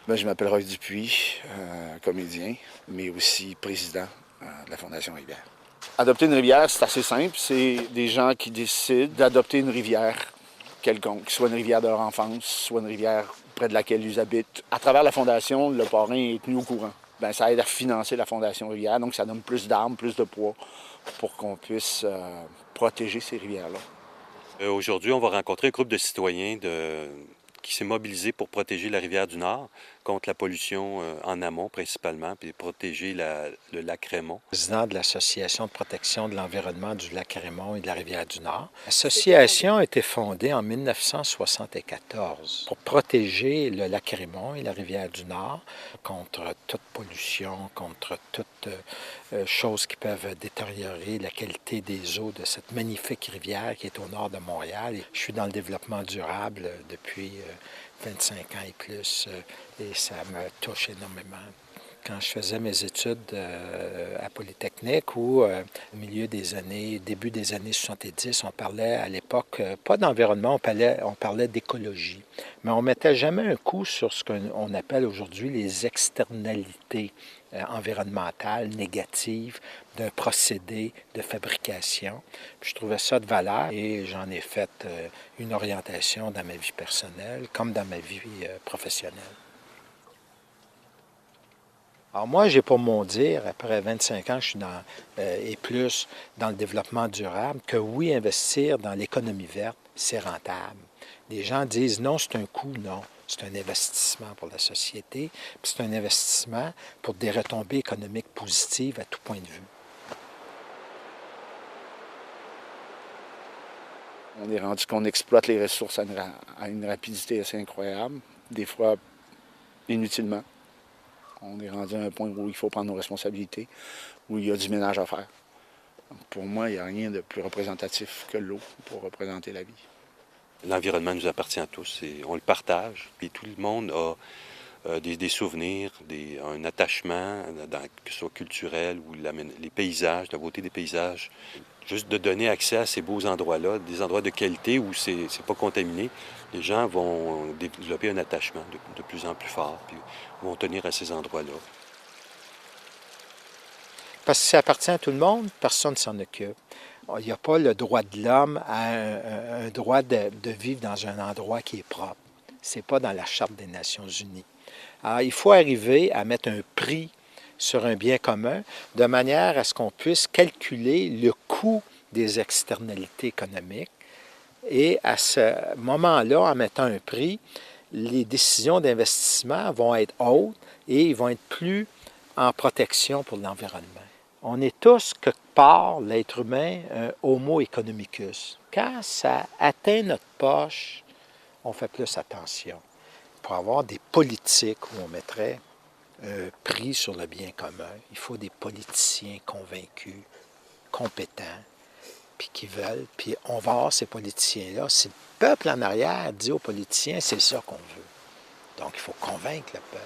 Ben, je m'appelle Roy Dupuis, comédien, mais aussi président de la Fondation Rivière. Adopter une rivière, c'est assez simple. C'est des gens qui décident d'adopter une rivière quelconque, soit une rivière de leur enfance, soit une rivière près de laquelle ils habitent. À travers la Fondation, le parrain est tenu au courant. Ben, ça aide à financer la Fondation Rivière, donc ça donne plus d'armes, plus de poids pour qu'on puisse protéger ces rivières-là. Aujourd'hui, on va rencontrer un groupe de citoyens qui s'est mobilisé pour protéger la rivière du Nord contre la pollution en amont principalement, puis protéger le lac Raymond. Président de l'Association de protection de l'environnement du lac Raymond et de la rivière du Nord. L'association a été fondée en 1974 pour protéger le lac Raymond et la rivière du Nord contre toute pollution, contre toute chose qui peuvent détériorer la qualité des eaux de cette magnifique rivière qui est au nord de Montréal. Je suis dans le développement durable depuis 25 ans et plus et ça me touche énormément. Quand je faisais mes études à Polytechnique ou au milieu des années, début des années 70, on parlait à l'époque, pas d'environnement, on parlait d'écologie. Mais on ne mettait jamais un coup sur ce qu'on appelle aujourd'hui les externalités environnementales négatives d'un procédé de fabrication. Puis je trouvais ça de valeur et j'en ai fait une orientation dans ma vie personnelle comme dans ma vie professionnelle. Alors moi, j'ai pour mon dire, après 25 ans, je suis et plus dans le développement durable, que oui, investir dans l'économie verte, c'est rentable. Les gens disent non, c'est un coût, non. C'est un investissement pour la société, puis c'est un investissement pour des retombées économiques positives à tout point de vue. On est rendu qu'on exploite les ressources à une rapidité assez incroyable, des fois inutilement. On est rendu à un point où il faut prendre nos responsabilités, où il y a du ménage à faire. Pour moi, il n'y a rien de plus représentatif que l'eau pour représenter la vie. L'environnement nous appartient à tous et on le partage. Puis tout le monde a des souvenirs, un attachement, que ce soit culturel ou les paysages, la beauté des paysages. Juste de donner accès à ces beaux endroits-là, des endroits de qualité où c'est pas contaminé, les gens vont développer un attachement de plus en plus fort, puis vont tenir à ces endroits-là. Parce que ça appartient à tout le monde, personne ne s'en occupe. Il n'y a pas le droit de l'homme à un droit de vivre dans un endroit qui est propre. Ce n'est pas dans la Charte des Nations unies. Alors, il faut arriver à mettre un prix sur un bien commun de manière à ce qu'on puisse calculer le coût des externalités économiques. Et à ce moment-là, en mettant un prix, les décisions d'investissement vont être hautes et ils vont être plus en protection pour l'environnement. On est tous, quelque part, l'être humain, un homo economicus. Quand ça atteint notre poche, on fait plus attention. Pour avoir des politiques où on mettrait un prix sur le bien commun, il faut des politiciens convaincus, compétents, puis qui veulent. Puis on va avoir ces politiciens-là. Si le peuple en arrière dit aux politiciens, c'est ça qu'on veut. Donc il faut convaincre le peuple.